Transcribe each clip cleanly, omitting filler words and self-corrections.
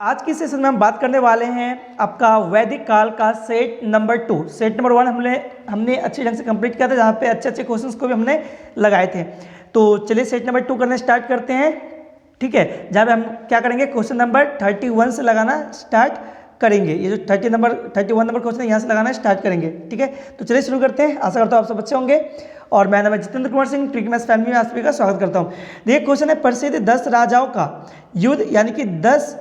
आज की सेशन में हम बात करने वाले हैं आपका वैदिक काल का सेट नंबर 2। सेट नंबर 1 हमने अच्छे ढंग से कंप्लीट किया था, जहाँ पे अच्छे अच्छे क्वेश्चंस को भी हमने लगाए थे। तो चलिए सेट नंबर 2 करना स्टार्ट करते हैं। ठीक है, जहाँ पे हम क्या करेंगे, क्वेश्चन नंबर 31 से लगाना स्टार्ट करेंगे। ये जो 31 नंबर क्वेश्चन है, यहाँ से लगाना स्टार्ट करेंगे। ठीक है, तो चलिए शुरू करते हैं। आशा करता हूँ आप सब अच्छे होंगे। और मैं नाम है Jitendra Kumar Singh, trick maths family में आप सभी का स्वागत करता हूँ। देखिए क्वेश्चन है, प्रसिद्ध 10 राजाओं का युद्ध यानी कि 10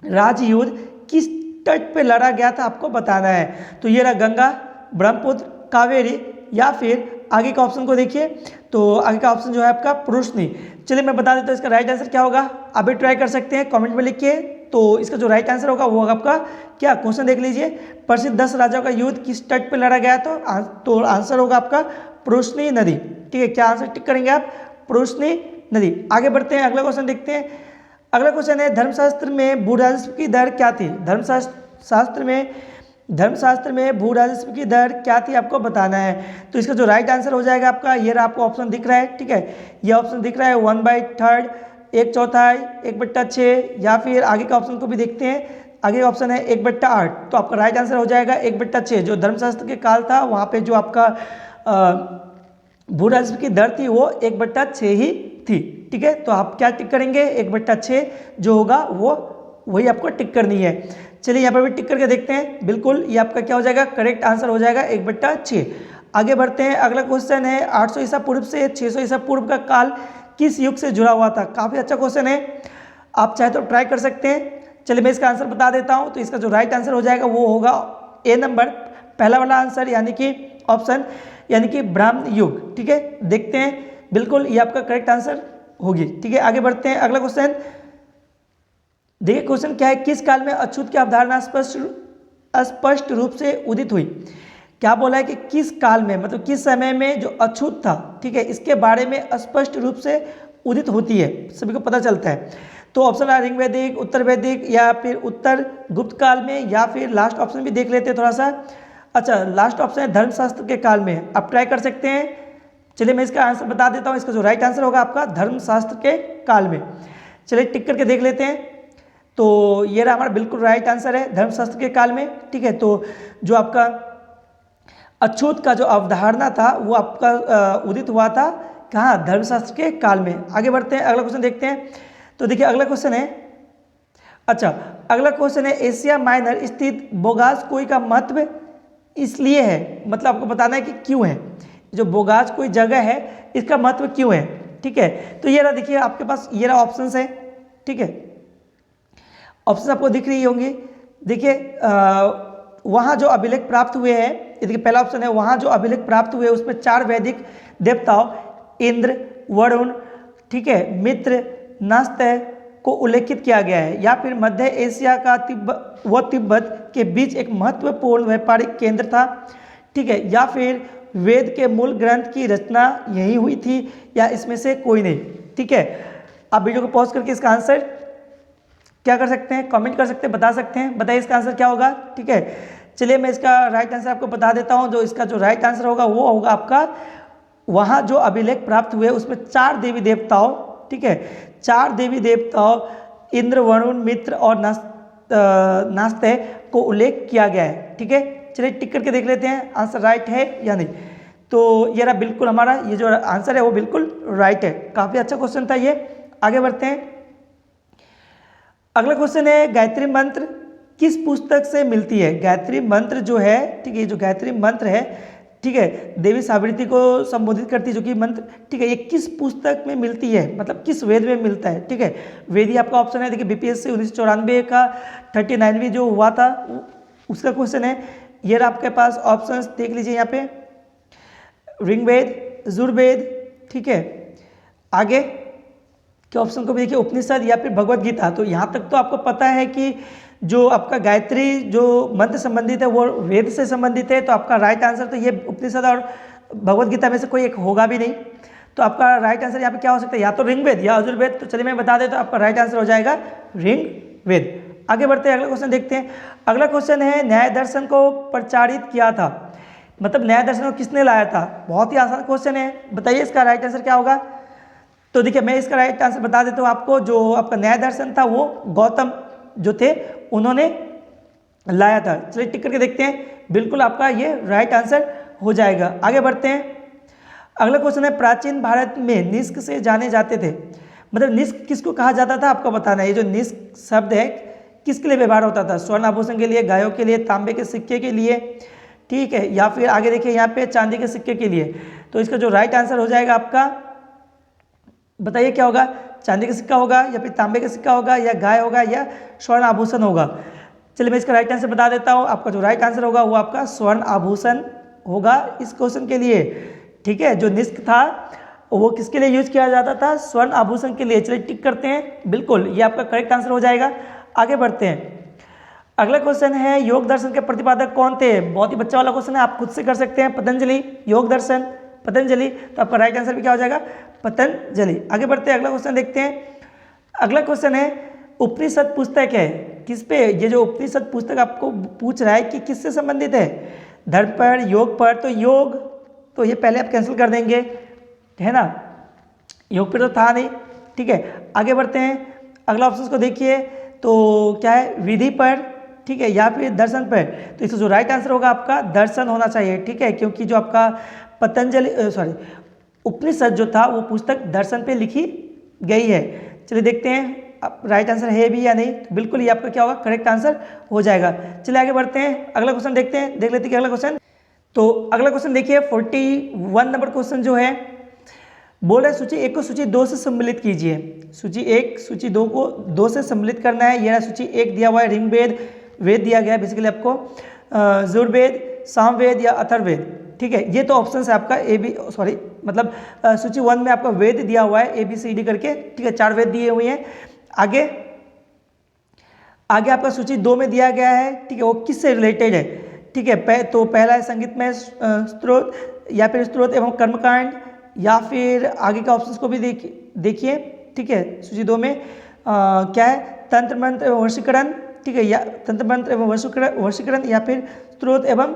राजयुद्ध किस तट पे लड़ा गया था आपको बताना है। तो ये रहा गंगा, ब्रह्मपुत्र, कावेरी, या फिर आगे का ऑप्शन को देखिए। तो आगे का ऑप्शन जो है आपका पुरुषनी। चलिए मैं बता देता हूँ इसका राइट आंसर क्या होगा। आप भी ट्राई कर सकते हैं, कमेंट में लिखिए। तो इसका जो राइट आंसर होगा वो होगा आपका क्या, क्वेश्चन देख लीजिए, प्रसिद्ध 10 राजाओं का युद्ध किस तट पे लड़ा गया। तो आंसर होगा आपका पुरुषनी नदी। ठीक है, क्या आंसर टिक करेंगे आप, पुरुषनी नदी। आगे बढ़ते हैं, अगला क्वेश्चन देखते हैं। अगला क्वेश्चन है, धर्मशास्त्र में भू राजस्व की दर क्या थी। धर्मशास्त्र में भू राजस्व की दर क्या थी आपको बताना है। तो इसका जो राइट आंसर हो जाएगा आपका, ये आपको ऑप्शन दिख रहा है। ठीक है, ये ऑप्शन दिख रहा है 1/3, 1/4, 1/6, या फिर आगे का ऑप्शन को भी देखते हैं। आगे ऑप्शन है 1/8। तो आपका राइट आंसर हो जाएगा 1/6। जो धर्मशास्त्र के काल था वहाँ पे जो आपका भू राजस्व की दर थी वो 1/6 ही थी। ठीक है, तो आप क्या टिक करेंगे, 1/6 जो होगा वो वही आपको टिक करनी है। चलिए यहाँ पर भी टिक करके देखते हैं। बिल्कुल ये आपका क्या हो जाएगा, करेक्ट आंसर हो जाएगा 1/6। आगे बढ़ते हैं, अगला क्वेश्चन है, 800 ईसा पूर्व से 600 ईसा पूर्व का काल किस युग से जुड़ा हुआ था। काफ़ी अच्छा क्वेश्चन है, आप चाहे तो ट्राई कर सकते हैं। चलिए मैं इसका आंसर बता देता हूँ। तो इसका जो राइट आंसर हो जाएगा वो होगा ए नंबर, पहला वाला आंसर, यानी कि ऑप्शन, यानी कि ब्राह्मण युग। ठीक है, देखते हैं, बिल्कुल ये आपका करेक्ट आंसर होगी। ठीक है, आगे बढ़ते हैं, अगला क्वेश्चन देखिए। क्वेश्चन क्या है, किस काल में अछूत की अवधारणा स्पष्ट रूप से उदित हुई। क्या बोला है कि किस काल में, मतलब किस समय में जो अछूत था, ठीक है, इसके बारे में स्पष्ट रूप से उदित होती है, सभी को पता चलता है। तो ऑप्शन है ऋग वैदिक, उत्तर वैदिक, या फिर उत्तर गुप्त काल में, या फिर लास्ट ऑप्शन भी देख लेते हैं थोड़ा सा। अच्छा, लास्ट ऑप्शन है धर्मशास्त्र के काल में। आप ट्राई कर सकते हैं। चलिए मैं इसका आंसर बता देता हूँ। इसका जो राइट आंसर होगा आपका धर्मशास्त्र के काल में। चलिए टिक करके देख लेते हैं। तो ये रहा हमारा बिल्कुल राइट आंसर है, धर्मशास्त्र के काल में। ठीक है, तो जो आपका अछूत का जो अवधारणा था वो आपका उदित हुआ था कहाँ, धर्मशास्त्र के काल में। आगे बढ़ते हैं, अगला क्वेश्चन देखते हैं। तो देखिए अगला क्वेश्चन है, अच्छा अगला क्वेश्चन है, एशिया माइनर स्थित बोगास कोई का महत्व इसलिए है, मतलब आपको बताना है कि क्यों है। जो बोगास कोई जगह है इसका महत्व क्यों है। ठीक है, तो ये रहा, देखिए आपके पास ये रहा ऑप्शंस है। ठीक है, ऑप्शंस आपको दिख रही होंगी। देखिए वहाँ जो अभिलेख प्राप्त हुए हैं, देखिए पहला ऑप्शन है, वहाँ जो अभिलेख प्राप्त हुए उसमें 4 वैदिक देवताओं इंद्र, वरुण, ठीक है, मित्र, नस्तय को उल्लेखित किया गया है। या फिर मध्य एशिया का तिब्बत के बीच एक महत्वपूर्ण व्यापारिक केंद्र था। ठीक है, या फिर वेद के मूल ग्रंथ की रचना यही हुई थी, या इसमें से कोई नहीं। ठीक है, आप वीडियो को पॉज करके इसका आंसर क्या कर सकते हैं, कमेंट कर सकते हैं, बता सकते हैं। बताइए इसका आंसर क्या होगा। ठीक है, चलिए मैं इसका राइट आंसर आपको बता देता हूँ। जो इसका जो राइट आंसर होगा वो होगा आपका, वहाँ जो अभिलेख प्राप्त हुए उसमें 4 देवी देवताओं, ठीक है, 4 देवी देवताओं इंद्र, वरुण, मित्र और नास्ते को उल्लेख किया गया है। ठीक है, चलिए टिक करके देख लेते हैं आंसर राइट है या नहीं। तो ये रहा बिल्कुल हमारा, ये जो आंसर है वो बिल्कुल राइट है। काफ़ी अच्छा क्वेश्चन था ये। आगे बढ़ते हैं, अगला क्वेश्चन है, गायत्री मंत्र किस पुस्तक से मिलती है। गायत्री मंत्र जो है, ठीक है, जो गायत्री मंत्र है, ठीक है, देवी सावित्री को संबोधित करती है जो कि मंत्र, ठीक है, ये किस पुस्तक में मिलती है, मतलब किस वेद में मिलता है। ठीक है, वेद ही आपका ऑप्शन है। देखिए बीपीएससी 1994 का 39वीं जो हुआ था उसका क्वेश्चन है। ये आपके पास ऑप्शंस देख लीजिए यहाँ पे, ऋग्वेद, यजुर्वेद, ठीक है, आगे के ऑप्शन को भी देखिए, उपनिषद या फिर भगवत गीता। तो यहाँ तक तो आपको पता है कि जो आपका गायत्री जो मंत्र संबंधित है वो वेद से संबंधित है। तो आपका राइट आंसर तो ये उपनिषद और भगवत गीता में से कोई एक होगा भी नहीं। तो आपका राइट आंसर यहाँ पे क्या हो सकता है, या तो ऋग्वेद या यजुर्वेद। तो चलिए मैं बता देता हूँ, आपका राइट आंसर हो जाएगा ऋग्वेद। आगे बढ़ते हैं, अगला क्वेश्चन देखते हैं। अगला क्वेश्चन है, न्याय दर्शन को प्रचारित किया था, मतलब न्याय दर्शन को किसने लाया था। बहुत ही आसान क्वेश्चन है, बताइए इसका राइट आंसर क्या होगा। तो देखिए मैं इसका राइट आंसर बता देता हूँ आपको। जो आपका न्याय दर्शन था वो गौतम जो थे उन्होंने लाया था। चलिए टिक करके देखते हैं, बिल्कुल आपका ये राइट आंसर हो जाएगा। आगे बढ़ते हैं। अगला क्वेश्चन है, प्राचीन भारत में निष्क से जाने जाते थे, मतलब निष्क किसको कहा जाता था आपको बताना है। ये जो निष्क शब्द है किसके लिए व्यवहार होता था? स्वर्ण आभूषण के लिए, गायों के लिए, तांबे के सिक्के के लिए, ठीक है, या फिर आगे देखिए यहाँ पे चांदी के सिक्के के लिए। तो इसका जो राइट आंसर हो जाएगा आपका, बताइए क्या होगा? चांदी का सिक्का होगा या फिर तांबे का सिक्का होगा या गाय होगा या स्वर्ण आभूषण होगा? चलिए मैं इसका राइट आंसर बता देता हूँ। आपका जो राइट आंसर होगा वो आपका स्वर्ण आभूषण होगा इस क्वेश्चन के लिए, ठीक है। जो निष्क था वो किसके लिए यूज किया जाता था? स्वर्ण आभूषण के लिए। चलिए टिक करते हैं, बिल्कुल ये आपका करेक्ट आंसर हो जाएगा। आगे बढ़ते हैं। अगला क्वेश्चन है, योग दर्शन के प्रतिपादक कौन थे? बहुत ही बच्चा वाला क्वेश्चन है, आप खुद से कर सकते हैं। पतंजलि, योग दर्शन पतंजलि, तो आपका राइट आंसर भी क्या हो जाएगा? पतंजलि। आगे बढ़ते हैं, अगला क्वेश्चन देखते हैं। अगला क्वेश्चन है, उपनिषद पुस्तक है किस पे? ये जो उपनिषद पुस्तक आपको पूछ रहा है कि किससे संबंधित है? धर्म पर, योग पर। तो योग तो ये पहले आप कैंसिल कर देंगे, है ना, योग पर तो था नहीं, ठीक है। आगे बढ़ते हैं, अगला ऑप्शन को देखिए, तो क्या है? विधि पर, ठीक है, या फिर दर्शन पर। तो इसका जो राइट आंसर होगा आपका दर्शन होना चाहिए, ठीक है, क्योंकि जो आपका पतंजलि उपनिषद जो था वो पुस्तक दर्शन पे लिखी गई है। चलिए देखते हैं अब राइट आंसर है भी या नहीं। तो बिल्कुल ये आपका क्या होगा? करेक्ट आंसर हो जाएगा। चलिए आगे बढ़ते हैं, अगला क्वेश्चन देखते हैं, देख लेते हैं कि अगला क्वेश्चन। तो अगला क्वेश्चन देखिए, 41 नंबर क्वेश्चन जो है, बोल रहे सूची 1 को सूची 2 से सम्मिलित कीजिए। सूची 1 सूची 2 को 2 से सम्मिलित करना है। यह सूची 1 दिया हुआ है ऋग्वेद, वेद दिया गया है बेसिकली आपको, यजुर्वेद, सामवेद या अथर्ववेद, ठीक है। ये तो ऑप्शन है आपका मतलब सूची 1 में आपका वेद दिया हुआ है ABCD करके, ठीक है, 4 वेद दिए हुए हैं। आगे आपका सूची 2 में दिया गया है, ठीक है, वो किससे रिलेटेड है, ठीक है। तो पहला है संगीतमय स्त्रोत या फिर स्त्रोत एवं कर्मकांड, या फिर आगे का ऑप्शंस को भी देखिए, ठीक है। सूची 2 में क्या है? तंत्र मंत्र एवं वशीकरण, ठीक है, या तंत्र मंत्र एवं वशीकरण या फिर स्त्रोत एवं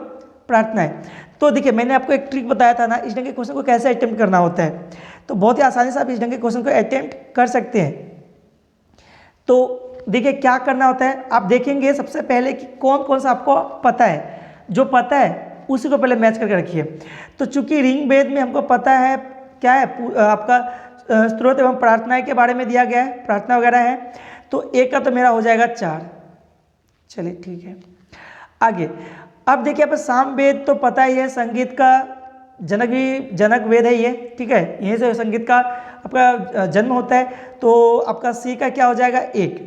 प्रार्थनाएं। तो देखिए मैंने आपको एक ट्रिक बताया था ना, इस ढंग के क्वेश्चन को कैसे अटेम्प्ट करना होता है। तो बहुत ही आसानी से आप इस ढंग के क्वेश्चन को अटेम्प्ट कर सकते हैं। तो देखिए क्या करना होता है, आप देखेंगे सबसे पहले कि कौन कौन सा आपको पता है। जो पता है उसी को पहले मैच करके रखिए। तो चूंकि ऋग्वेद में हमको पता है क्या है, आपका स्त्रोत एवं प्रार्थनाएं के बारे में दिया गया है, प्रार्थना वगैरह है, तो एक का तो मेरा हो जाएगा 4। चलिए ठीक है, आगे अब देखिए आप सामवेद तो पता ही है, संगीत का जनक वेद है ये, ठीक है, यहीं से संगीत का आपका जन्म होता है। तो आपका सी का क्या हो जाएगा? 1।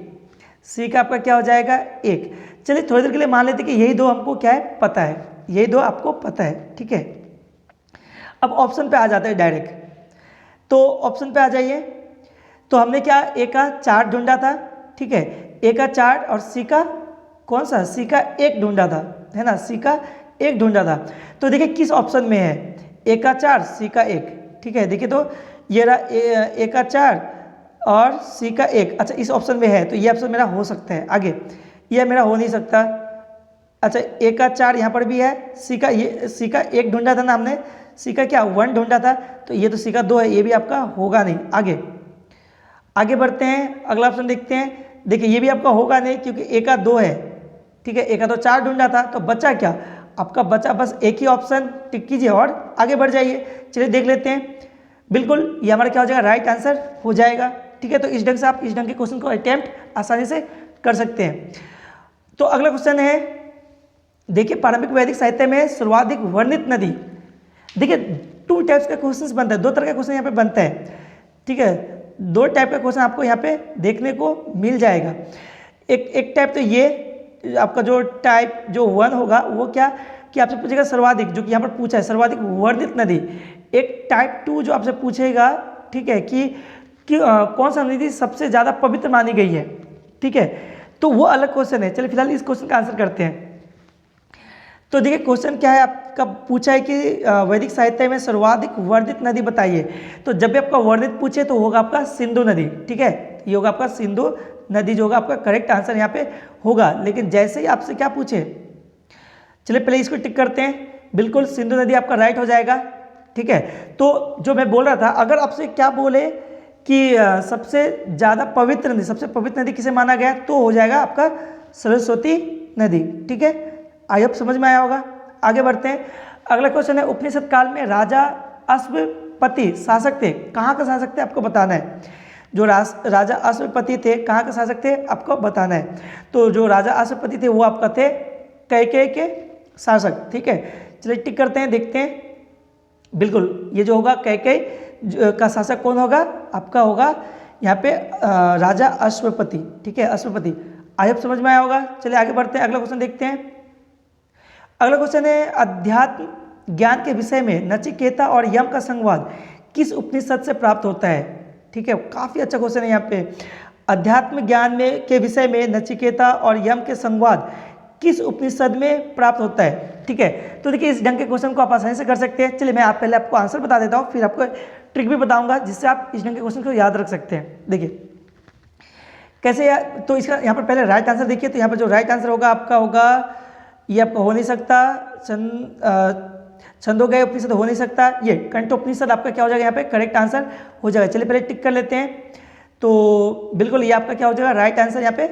सी का आपका क्या हो जाएगा? 1। चलिए थोड़ी देर के लिए मान लेते कि यही 2 हमको क्या है? पता है, यही 2 आपको पता है, ठीक है। अब ऑप्शन पे आ जाते हैं डायरेक्ट। तो ऑप्शन पे आ जाइए। तो हमने क्या ए का 4 ढूंढा था, ठीक है, ए का 4 और सी का कौन सा? सी का 1 ढूंढा था, है ना, सी का 1 ढूंढा था। तो देखिए किस ऑप्शन में है? ए का 4 सी का 1, ठीक है। देखिए तो ये रहा ए का 4 और सी का 1। अच्छा इस ऑप्शन में है, तो ये ऑप्शन मेरा हो सकता है। आगे ये मेरा हो नहीं सकता। अच्छा ए का 4 यहाँ पर भी है, सी का 1 ढूंढा था ना हमने, सी का क्या 1 ढूंढा था, तो ये तो सी का 2 है, ये भी आपका होगा नहीं। आगे बढ़ते हैं, अगला ऑप्शन देखते हैं। देखिए ये भी आपका होगा नहीं क्योंकि ए का 2 है, ठीक है, ए का तो 4 ढूंढा था, तो बचा क्या आपका? बचा बस एक ही ऑप्शन, टिक कीजिए और आगे बढ़ जाइए। चलिए देख लेते हैं, बिल्कुल ये हमारा क्या हो जाएगा? राइट आंसर हो जाएगा, ठीक है। तो इस ढंग से आप इस ढंग के क्वेश्चन को अटेम्प्ट आसानी से कर सकते हैं। तो अगला क्वेश्चन है, देखिए प्रारंभिक वैदिक साहित्य में सर्वाधिक वर्णित नदी। देखिए 2 टाइप्स का क्वेश्चन बनता है, 2 तरह का क्वेश्चन यहाँ पे बनता है, ठीक है। 2 टाइप का क्वेश्चन आपको यहाँ पे देखने को मिल जाएगा। एक टाइप तो ये आपका जो टाइप जो 1 होगा वो क्या कि आपसे पूछेगा सर्वाधिक, जो कि यहाँ पर पूछा है सर्वाधिक वर्णित नदी। एक टाइप 2 जो आपसे पूछेगा, ठीक है, कि कौन सा नदी सबसे ज़्यादा पवित्र मानी गई है, ठीक है, तो वो अलग क्वेश्चन है। चलिए फिलहाल इस क्वेश्चन का आंसर करते हैं। तो देखिए क्वेश्चन क्या है आपका, पूछा है कि वैदिक साहित्य में सर्वाधिक वर्णित नदी बताइए। तो जब भी आपका वर्णित पूछे तो होगा आपका सिंधु नदी, ठीक है, ये होगा आपका सिंधु नदी जो होगा आपका करेक्ट आंसर यहाँ पे होगा। लेकिन जैसे ही आपसे क्या पूछे, चलिए पहले इसको टिक करते हैं, बिल्कुल सिंधु नदी आपका राइट हो जाएगा, ठीक है। तो जो मैं बोल रहा था, अगर आपसे क्या बोले कि सबसे ज़्यादा पवित्र नदी, सबसे पवित्र नदी किसे माना गया, तो हो जाएगा आपका सरस्वती नदी। ठीक है, आई होप समझ में आया होगा। आगे बढ़ते हैं। अगला क्वेश्चन है, उपनिषद काल में राजा अश्वपति शासक थे, कहाँ का शासक थे आपको बताना है। जो राजा अश्वपति थे कहाँ के शासक थे आपको बताना है। तो जो राजा अश्वपति थे वो आपका थे कैकेयी के शासक। ठीक है, चलिए टिक करते हैं, देखते हैं। बिल्कुल, ये जो होगा कैकेयी का शासक कौन होगा, आपका होगा यहाँ पे राजा अश्वपति। ठीक है, अश्वपति। आई होप समझ में आया होगा। चलिए आगे बढ़ते हैं, अगला क्वेश्चन देखते हैं। अगला क्वेश्चन है, अध्यात्म ज्ञान के विषय में नचिकेता और यम का संवाद किस उपनिषद से प्राप्त होता है। ठीक है, काफ़ी अच्छा क्वेश्चन है यहाँ पे। अध्यात्म ज्ञान में के विषय में नचिकेता और यम के संवाद किस उपनिषद में प्राप्त होता है। ठीक है, तो देखिए इस ढंग के क्वेश्चन को आप आसानी से कर सकते हैं। चलिए मैं आप पहले आपको आंसर बता देता हूँ, फिर आपको ट्रिक भी बताऊंगा जिससे आप इस ढंग के क्वेश्चन को याद रख सकते हैं। देखिए कैसे तो इसका यहाँ पर पहले राइट आंसर देखिए। तो यहाँ पर जो राइट आंसर होगा आपका होगा, ये आपका हो नहीं सकता, छंदोगय उपनिषद हो नहीं सकता, ये कंठोपनिषद आपका क्या हो जाएगा यहाँ पे करेक्ट आंसर हो जाएगा। चलिए पहले टिक कर लेते हैं। तो बिल्कुल ये आपका क्या हो जाएगा, राइट आंसर यहाँ पे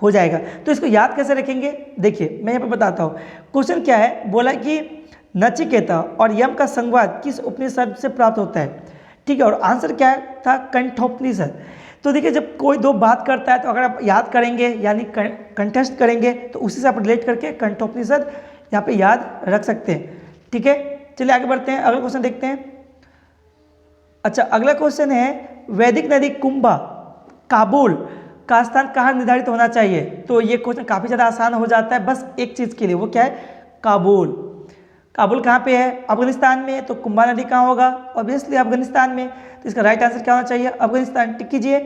हो जाएगा। तो इसको याद कैसे रखेंगे, देखिए मैं यहाँ पे बताता हूँ। क्वेश्चन क्या है, बोला कि नचिकेता और यम का संवाद किस उपनिषद से प्राप्त होता है। ठीक है, और आंसर क्या था, कंठोपनिषद। तो देखिए जब कोई दो बात करता है तो अगर आप याद करेंगे यानी कंटेस्ट करेंगे तो उसी से आप रिलेट करके कंठोपनिषद यहाँ पे याद रख सकते हैं। ठीक है, चलिए आगे बढ़ते हैं, अगला क्वेश्चन देखते हैं। अच्छा, अगला क्वेश्चन है, वैदिक नदी कुंभा काबुल का स्थान कहाँ निर्धारित होना चाहिए। तो ये क्वेश्चन काफ़ी ज़्यादा आसान हो जाता है बस एक चीज़ के लिए, वो क्या है, काबुल। काबुल कहाँ पे है, अफगानिस्तान में। तो कुंभा नदी कहाँ होगा, ऑब्वियसली अफगानिस्तान में। तो इसका राइट आंसर क्या होना चाहिए, अफगानिस्तान। टिक कीजिए।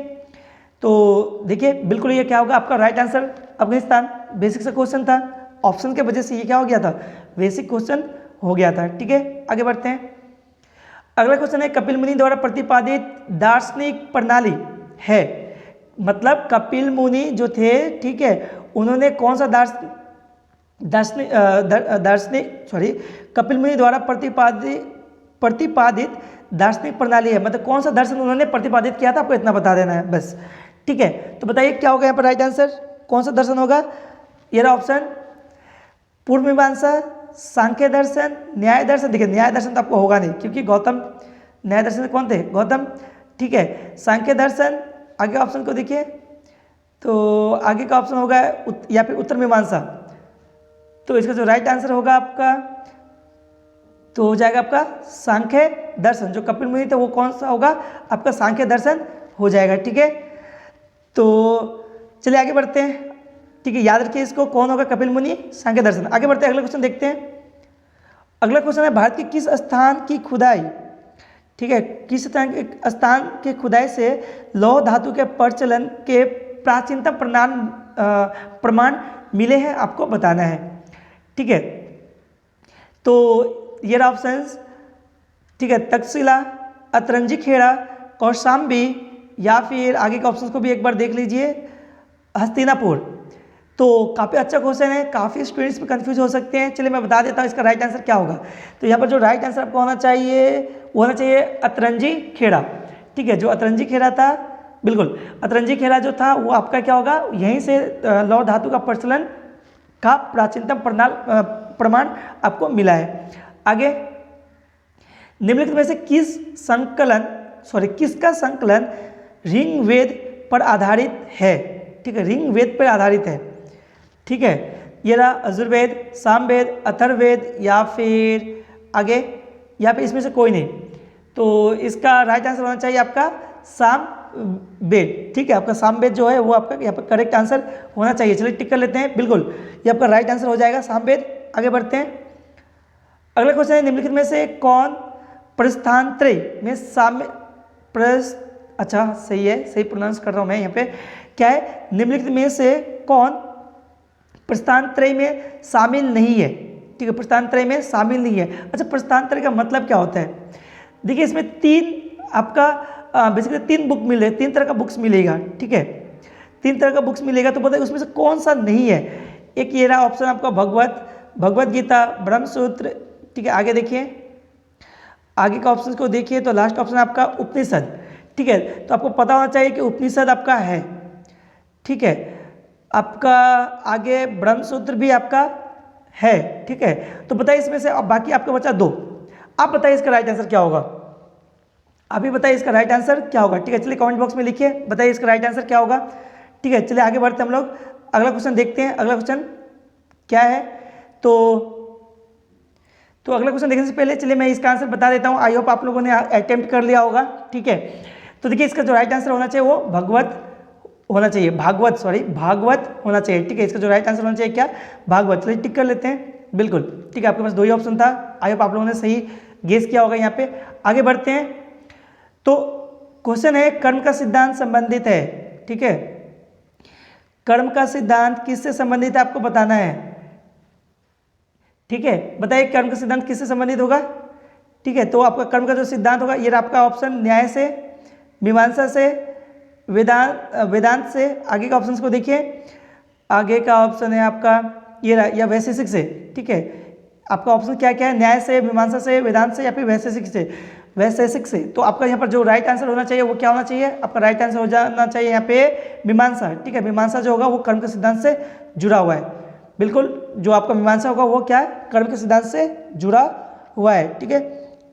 तो देखिए बिल्कुल ये क्या होगा आपका राइट आंसर, अफगानिस्तान। बेसिक सा क्वेश्चन था, ऑप्शन के वजह से ये क्या हो गया था, बेसिक क्वेश्चन हो गया था। ठीक है, आगे बढ़ते हैं। अगला क्वेश्चन है, कपिल मुनि द्वारा प्रतिपादित दार्शनिक प्रणाली है। मतलब कपिल मुनि जो थे, ठीक है, उन्होंने कौन सा कपिल मुनि द्वारा प्रतिपादित दार्शनिक प्रणाली है, मतलब कौन सा दर्शन उन्होंने प्रतिपादित किया था, आपको इतना बता देना है बस। ठीक है, तो बताइए क्या होगा यहाँ पर राइट आंसर, कौन सा दर्शन होगा। ये रहा ऑप्शन, पूर्व मीमांसा, सांख्य दर्शन, न्याय दर्शन। देखिए न्याय दर्शन तो आपको होगा नहीं क्योंकि गौतम न्याय दर्शन से कौन थे, गौतम। ठीक है, सांख्य दर्शन। आगे ऑप्शन को देखिए, तो आगे का ऑप्शन होगा या फिर उत्तर मीमांसा। तो इसका जो राइट आंसर होगा आपका तो हो जाएगा आपका सांख्य दर्शन। जो कपिल मुनि थे वो कौन सा होगा आपका, सांख्य दर्शन हो जाएगा। ठीक है, तो चलिए आगे बढ़ते हैं। ठीक है, याद रखिए इसको, कौन होगा, कपिल मुनि, सांख्य दर्शन। आगे बढ़ते हैं, अगला क्वेश्चन देखते हैं। अगला क्वेश्चन है, भारत के किस स्थान की खुदाई, ठीक है, किस स्थान के खुदाई से लौह धातु के प्रचलन के प्राचीनतम प्रमाण मिले हैं, आपको बताना है। ठीक है, तो ये रहा ऑप्शंस। ठीक है, तक्षशिला, अतरंजी खेड़ा, कौशाम्बी, या फिर आगे के ऑप्शंस को भी एक बार देख लीजिए, हस्तिनापुर। तो काफ़ी अच्छा क्वेश्चन है, काफ़ी स्टूडेंट्स में कंफ्यूज हो सकते हैं। चलिए मैं बता देता हूँ इसका राइट आंसर क्या होगा। तो यहाँ पर जो राइट आंसर आपको होना चाहिए वो होना चाहिए अतरंजी खेड़ा। ठीक है, जो अतरंजी खेड़ा था, बिल्कुल अतरंजी खेड़ा जो था वो आपका क्या होगा, यहीं से लौह धातु का प्रचलन का प्राचीनतम प्रमाण आपको मिला है। आगे, निम्नलिखित में से किसका संकलन ऋग्वेद पर आधारित है। ठीक है, ऋग्वेद पर आधारित है। ठीक है, ये रहा यजुर्वेद, सामवेद, अथर्ववेद, या फिर आगे या फिर इसमें से कोई नहीं। तो इसका राइट आंसर होना चाहिए आपका सामवेद। ठीक है, आपका सामवेद जो है वो आपका यहाँ पर करेक्ट आंसर होना चाहिए। चलिए टिक कर लेते हैं, बिल्कुल ये आपका राइट आंसर हो जाएगा सामवेद। आगे बढ़ते हैं, अगला क्वेश्चन है, निम्नलिखित में से कौन प्रस्थानत्रय में अच्छा सही है, सही प्रोनाउंस कर रहा हूँ मैं यहाँ पे। क्या है, निम्नलिखित में से कौन प्रस्थानत्रय में शामिल नहीं है। ठीक है, प्रस्थानत्रय में शामिल नहीं है। अच्छा, प्रस्थानत्रय का मतलब क्या होता है, देखिए इसमें तीन आपका बेसिकली तीन बुक मिले, तीन तरह का बुक्स मिलेगा। ठीक है, तीन तरह का बुक्स मिलेगा, तो बताइए उसमें से कौन सा नहीं है। एक ये रहा ऑप्शन आपका भगवत गीता, ब्रह्मसूत्र। ठीक है, आगे देखिए, आगे का ऑप्शन को देखिए तो लास्ट ऑप्शन आपका उपनिषद। ठीक है, तो आपको पता होना चाहिए कि उपनिषद आपका है, ठीक है, आपका आगे ब्रह्मसूत्र भी आपका है, ठीक है। तो बताइए इसमें से अब बाकी आपका बचा 2, आप बताइए इसका राइट आंसर क्या होगा, अभी बताइए इसका राइट आंसर क्या होगा, ठीक है। चलिए कमेंट बॉक्स में लिखिए, बताइए इसका राइट आंसर क्या होगा, ठीक है। चलिए आगे बढ़ते हम लोग, अगला क्वेश्चन देखते हैं। अगला क्वेश्चन क्या है, तो अगला क्वेश्चन देखने से पहले चलिए मैं इसका आंसर बता देता हूँ। आई होप आप लोगों ने अटेम्प्ट कर लिया होगा, ठीक है। तो देखिए इसका जो राइट आंसर होना चाहिए वो भागवत होना चाहिए, भागवत होना चाहिए, ठीक है। इसका जो राइट आंसर होना चाहिए क्या, भागवत। चलिए टिक कर लेते हैं, बिल्कुल, ठीक है। आपके पास 2 ही ऑप्शन था, आई होप आप लोगों ने सही गेस किया होगा। यहाँ पे आगे बढ़ते हैं, तो क्वेश्चन है कर्म का सिद्धांत संबंधित है, ठीक है। कर्म का सिद्धांत किससे संबंधित है आपको बताना है, ठीक है। बताइए कर्म का सिद्धांत किससे संबंधित होगा, ठीक है। तो आपका कर्म का जो सिद्धांत होगा ये आपका ऑप्शन न्याय से, मीमांसा से, वेदांत से। आगे का ऑप्शन को देखिए, आगे का ऑप्शन है आपका ये या वैशेषिक से, ठीक है। आपका ऑप्शन क्या क्या है, न्याय से, मीमांसा से, वेदांत से या फिर वैशेषिक से। तो आपका यहाँ पर जो राइट आंसर होना चाहिए वो क्या होना चाहिए, आपका राइट आंसर हो जाना चाहिए यहाँ पे मीमांसा, ठीक है। मीमांसा जो होगा वो कर्म के सिद्धांत से जुड़ा हुआ है, बिल्कुल। जो आपका मीमांसा होगा वो क्या है, कर्म के सिद्धांत से जुड़ा हुआ है, ठीक है।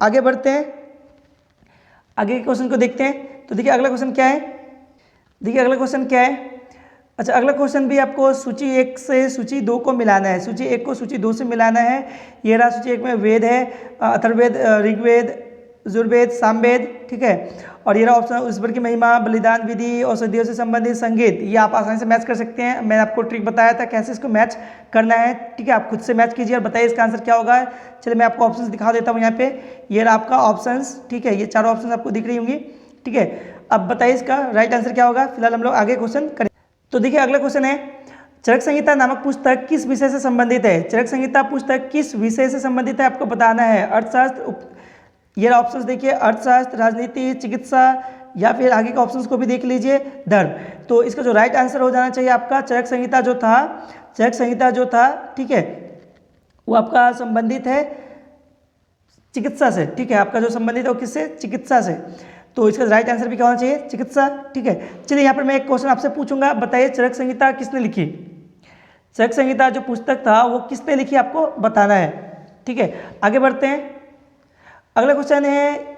आगे बढ़ते हैं, आगे के क्वेश्चन को देखते हैं। तो देखिए अगला क्वेश्चन क्या है, देखिए अगला क्वेश्चन क्या है। अच्छा, अगला क्वेश्चन भी आपको सूची 1 से सूची 2 को मिलाना है, सूची 1 को सूची 2 से मिलाना है। ये रहा सूची 1 में वेद है, अथर्ववेद, ऋग्वेद, यजुर्वेद, सामवेद, ठीक है। और ये रहा ऑप्शन ईश्वर की महिमा, बलिदान विधि, औषधियों से संबंधित संगीत। ये आप आसानी से मैच कर सकते हैं, मैंने आपको ट्रिक बताया था कैसे इसको मैच करना है, ठीक है। आप खुद से मैच कीजिए और बताइए इसका आंसर क्या होगा। चलिए मैं आपको ऑप्शंस दिखा देता हूँ यहाँ पे, ये रहा आपका ऑप्शंस, ठीक है। ये चारों ऑप्शन आपको दिख रही होंगी, ठीक है। अब बताइए इसका राइट आंसर क्या होगा। फिलहाल हम लोग आगे क्वेश्चन करें। तो देखिए अगला क्वेश्चन है, चरक संहिता नामक पुस्तक किस विषय से संबंधित है। चरक संहिता पुस्तक किस विषय से संबंधित है आपको बताना है। अर्थशास्त्र, ये ऑप्शंस देखिए, अर्थशास्त्र, राजनीति, चिकित्सा, या फिर आगे के ऑप्शंस को भी देख लीजिए, धर्म। तो इसका जो राइट आंसर हो जाना चाहिए आपका चरक संहिता जो था, ठीक है, वो आपका संबंधित है चिकित्सा से, ठीक है। आपका जो संबंधित है वो किससे, चिकित्सा से। तो इसका राइट आंसर भी क्या होना चाहिए, चिकित्सा, ठीक है। चलिए यहाँ पर मैं एक क्वेश्चन आपसे पूछूंगा, बताइए चरक संहिता किसने लिखी। चरक संहिता जो पुस्तक था वो किसने लिखी आपको बताना है, ठीक है। आगे बढ़ते हैं, अगला क्वेश्चन है,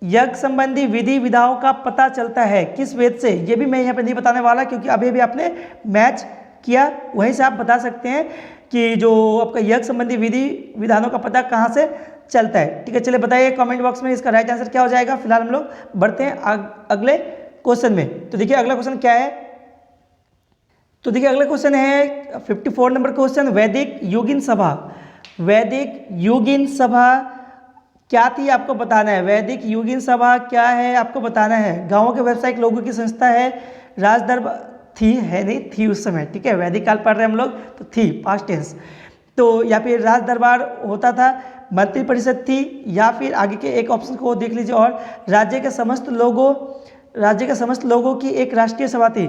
यज्ञ संबंधी विधि विधाओं का पता चलता है किस वेद से। ये भी मैं यहाँ पे नहीं बताने वाला क्योंकि अभी भी आपने मैच किया, वहीं से आप बता सकते हैं कि जो आपका यज्ञ संबंधी विधि विधानों का पता कहाँ से चलता है, ठीक है। चलिए बताइए कमेंट बॉक्स में इसका राइट आंसर क्या हो जाएगा। फिलहाल हम लोग बढ़ते हैं अगले क्वेश्चन में। तो देखिए अगला क्वेश्चन क्या है, तो देखिए अगला क्वेश्चन है 54 नंबर क्वेश्चन, वैदिक योगिन सभा। वैदिक योगिन सभा क्या थी आपको बताना है। वैदिक योगिन सभा क्या है आपको बताना है। गांवों के व्यावसायिक लोगों की संस्था है, राजदरबार थी, है नहीं थी उस समय, ठीक है। वैदिक काल पढ़ रहे हैं हम लोग तो थी पास्ट टेंस। तो या फिर राज दरबार होता था, मंत्री परिषद थी, या फिर आगे के एक ऑप्शन को देख लीजिए, और राज्य के समस्त लोगों की एक राष्ट्रीय सभा थी,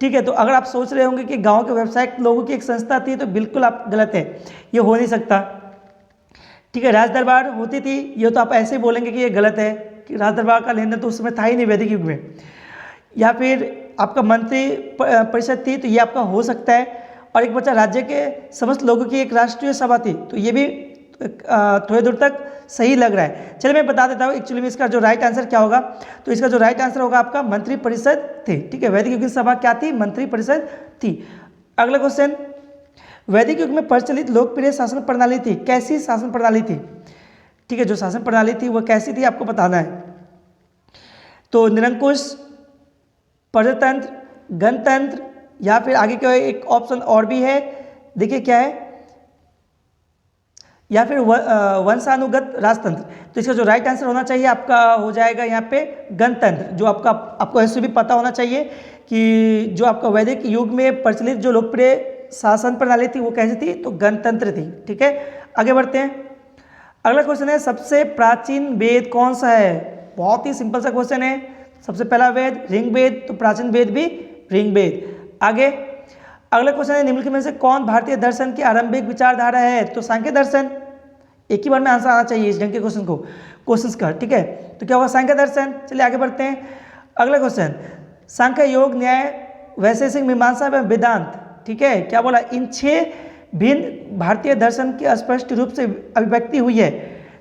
ठीक है। तो अगर आप सोच रहे होंगे कि गांव के व्यावसायिक लोगों की एक संस्था थी तो बिल्कुल आप गलत है, ये हो नहीं सकता, ठीक है। राज दरबार होती थी, ये तो आप ऐसे ही बोलेंगे कि ये गलत है कि राज दरबार का लेन देन तो उस समय था ही नहीं वैदिक युग में। या फिर आपका मंत्री परिषद थी, तो ये आपका हो सकता है। और एक बच्चा राज्य के समस्त लोगों की एक राष्ट्रीय सभा थी, तो ये भी थोड़ी दूर तक सही लग रहा है। चलिए मैं बता देता हूँ एक्चुअली में इसका जो राइट आंसर क्या होगा। तो इसका जो राइट आंसर होगा आपका मंत्री परिषद थी, ठीक है। वैदिक युग की सभा क्या थी, मंत्री परिषद थी। अगला क्वेश्चन, वैदिक युग में प्रचलित लोकप्रिय शासन प्रणाली थी, कैसी शासन प्रणाली थी, ठीक है। जो शासन प्रणाली थी वो कैसी थी आपको बताना है। तो निरंकुश, प्रजातंत्र, गणतंत्र, या फिर आगे का एक ऑप्शन और भी है, देखिए क्या है, या फिर वंशानुगत राजतंत्र। तो इसका जो राइट आंसर होना चाहिए आपका हो जाएगा यहाँ पे गणतंत्र। जो आपको ऐसे भी पता होना चाहिए कि जो आपका वैदिक युग में प्रचलित जो लोकप्रिय शासन प्रणाली थी वो कैसी थी, तो गणतंत्र थी, ठीक है। आगे बढ़ते हैं, अगला क्वेश्चन है, सबसे प्राचीन वेद कौन सा है। बहुत ही सिंपल सा क्वेश्चन है। सबसे पहला वेद ऋग्वेद, तो प्राचीन वेद भी ऋग्वेद। आगे अगला क्वेश्चन है, निम्नलिखित में से कौन भारतीय दर्शन की आरंभिक विचारधारा है, तो सांख्य दर्शन। एक ही बार में आंसर आना चाहिए इस ढंग के क्वेश्चन का, ठीक है। तो क्या होगा, सांख्य दर्शन। चलिए आगे बढ़ते हैं, अगला क्वेश्चन, सांख्य, योग, न्याय, वैशेषिक, मीमांसा एवं वेदांत, ठीक है, क्या बोला, इन 6 भिन्न भारतीय दर्शन की स्पष्ट रूप से अभिव्यक्ति हुई है।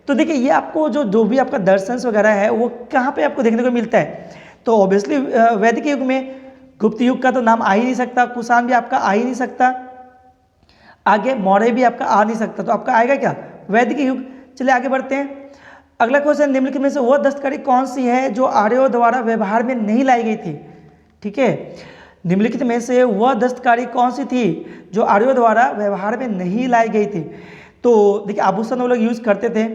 तो देखिए ये आपको जो भी आपका दर्शन वगैरह है वो कहाँ पे आपको देखने को मिलता है, तो ऑब्वियसली वैदिक युग में। गुप्त युग का तो नाम आ ही नहीं सकता, कुषाण भी आपका आ ही नहीं सकता, आगे मौर्य भी आपका आ नहीं सकता, तो आपका आएगा क्या, वैदिक युग। चलिए आगे बढ़ते हैं। अगला क्वेश्चन, निम्नलिखित में से वह दस्तकारी कौन सी है जो आर्यों द्वारा व्यवहार में नहीं लाई गई थी, ठीक है, निम्नलिखित में से वह दस्तकारी कौन सी थी जो आर्यों द्वारा व्यवहार में नहीं लाई गई थी। तो देखिए आभूषण वो लोग यूज करते थे,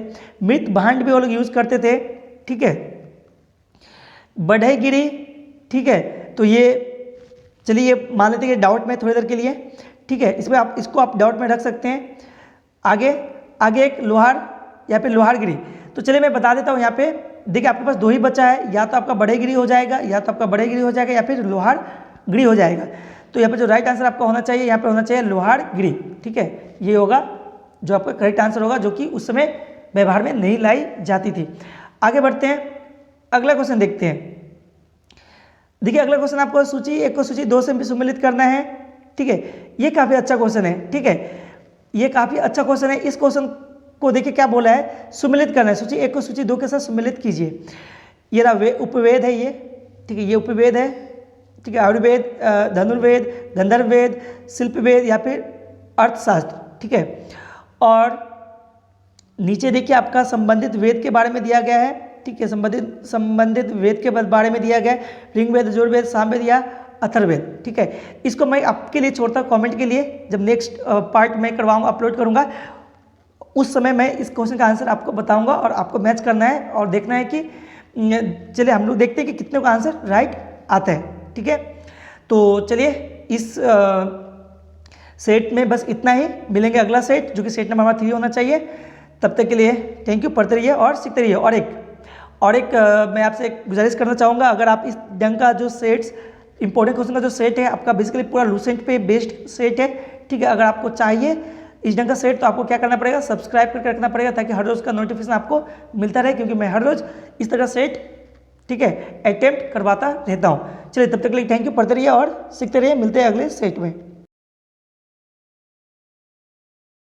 मृत भांड भी वो लोग यूज करते थे, ठीक है, बढ़ईगिरी, ठीक है, तो ये चलिए मान लेते हैं डाउट में थोड़ी देर के लिए, ठीक है, इसमें आप इसको आप डाउट में रख सकते हैं। आगे एक लोहार या फिर लोहारगिरी, तो चलिए मैं बता देता हूँ यहाँ पे। देखिए आपके पास 2 ही बचा है, या तो आपका बढ़ईगिरी हो जाएगा, या फिर लोहारगिरी हो जाएगा। तो यहाँ पे जो राइट आंसर आपका होना चाहिए, यहाँ पे होना चाहिए लोहारगिरी, ठीक है, ये होगा जो आपका करेक्ट आंसर होगा, जो कि उस समय व्यवहार में नहीं लाई जाती थी। आगे बढ़ते हैं, अगला क्वेश्चन देखते हैं। देखिए अगला क्वेश्चन आपको सूची 1 को सूची 2 से सम्मिलित करना है, ठीक है, ये काफ़ी अच्छा क्वेश्चन है, ठीक है, ये काफ़ी अच्छा क्वेश्चन है। इस क्वेश्चन को देखिए क्या बोला है, सम्मिलित करना है, सूची 1 को सूची 2 के साथ सम्मिलित कीजिए। ये रहा उपवेद है ये, ठीक है, ये उपवेद है, ठीक है, आयुर्वेद, धनुर्वेद, गंधर्व वेद, शिल्प वेद या फिर अर्थशास्त्र, ठीक है। और नीचे देखिए आपका संबंधित वेद के बारे में दिया गया है, ठीक है, संबंधित वेद के बारे में दिया गया है, ऋग्वेद, यजुर्वेद, सामवेद या अथर्ववेद, ठीक है। इसको मैं आपके लिए छोड़ता हूँ कमेंट के लिए, जब नेक्स्ट पार्ट में करवाऊंगा, अपलोड करूंगा, उस समय मैं इस क्वेश्चन का आंसर आपको बताऊंगा और आपको मैच करना है और देखना है कि चलिए हम लोग देखते हैं कि कितने का आंसर राइट आता है, ठीक है। तो चलिए इस सेट में बस इतना ही, मिलेंगे अगला सेट जो कि सेट नंबर 3 होना चाहिए। तब तक के लिए थैंक यू, पढ़ते रहिए और सीखते रहिए। और एक मैं आपसे एक गुजारिश करना चाहूँगा, अगर आप इस ढंग का जो सेट्स इंपॉर्टेंट क्वेश्चन का जो सेट है आपका बेसिकली पूरा लूसेंट पे बेस्ड सेट है, ठीक है, अगर आपको चाहिए इस ढंग का सेट तो आपको क्या करना पड़ेगा, सब्सक्राइब करके रखना पड़ेगा, ताकि हर रोज़ का नोटिफिकेशन आपको मिलता रहे, क्योंकि मैं हर रोज़ इस तरह सेट, ठीक है, अटेम्प्ट करवाता रहता हूँ। चलिए तब तक के लिए थैंक यू, पढ़ते रहिए और सीखते रहिए, मिलते हैं अगले सेट में।